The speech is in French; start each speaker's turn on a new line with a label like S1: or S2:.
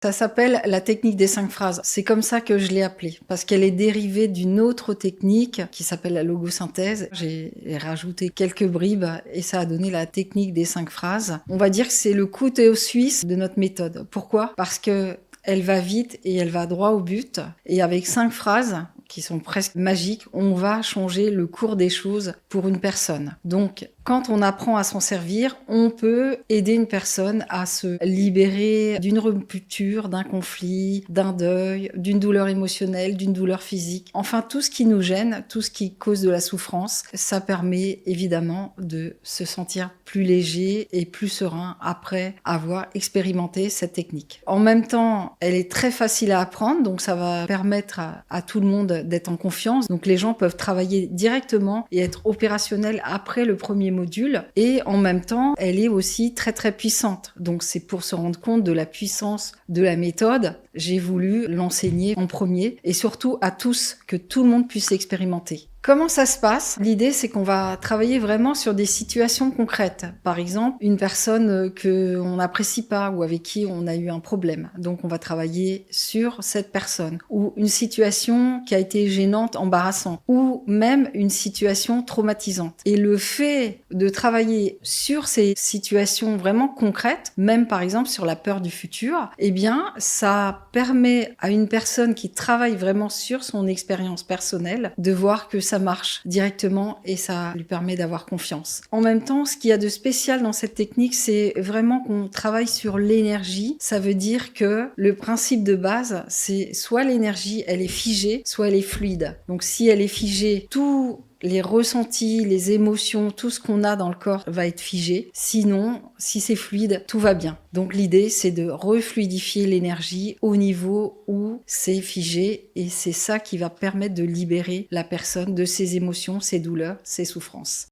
S1: Ça s'appelle la technique des 5 phrases. C'est comme ça que je l'ai appelée, parce qu'elle est dérivée d'une autre technique qui s'appelle la logosynthèse. J'ai rajouté quelques bribes et ça a donné la technique des 5 phrases. On va dire que c'est le couteau suisse de notre méthode. Pourquoi? Parce que elle va vite et elle va droit au but. Et avec 5 phrases, qui sont presque magiques, on va changer le cours des choses pour une personne. Donc, quand on apprend à s'en servir, on peut aider une personne à se libérer d'une rupture, d'un conflit, d'un deuil, d'une douleur émotionnelle, d'une douleur physique. Enfin, tout ce qui nous gêne, tout ce qui cause de la souffrance, ça permet évidemment de se sentir plus léger et plus serein après avoir expérimenté cette technique. En même temps, elle est très facile à apprendre, donc ça va permettre à tout le monde d'être en confiance. Donc les gens peuvent travailler directement et être opérationnels après le premier module. Et en même temps, elle est aussi très très puissante. Donc c'est pour se rendre compte de la puissance de la méthode. J'ai voulu l'enseigner en premier et surtout à tous, que tout le monde puisse expérimenter. Comment ça se passe? L'idée, c'est qu'on va travailler vraiment sur des situations concrètes. Par exemple, une personne que on n'apprécie pas ou avec qui on a eu un problème. Donc, on va travailler sur cette personne. Ou une situation qui a été gênante, embarrassante. Ou même une situation traumatisante. Et le fait de travailler sur ces situations vraiment concrètes, même par exemple sur la peur du futur, eh bien, ça permet à une personne qui travaille vraiment sur son expérience personnelle de voir que ça marche directement et ça lui permet d'avoir confiance. En même temps, ce qu'il y a de spécial dans cette technique, c'est vraiment qu'on travaille sur l'énergie. Ça veut dire que le principe de base, c'est soit l'énergie, elle est figée, soit elle est fluide. Donc si elle est figée, tout les ressentis, les émotions, tout ce qu'on a dans le corps va être figé. Sinon, si c'est fluide, tout va bien. Donc l'idée, c'est de refluidifier l'énergie au niveau où c'est figé et c'est ça qui va permettre de libérer la personne de ses émotions, ses douleurs, ses souffrances.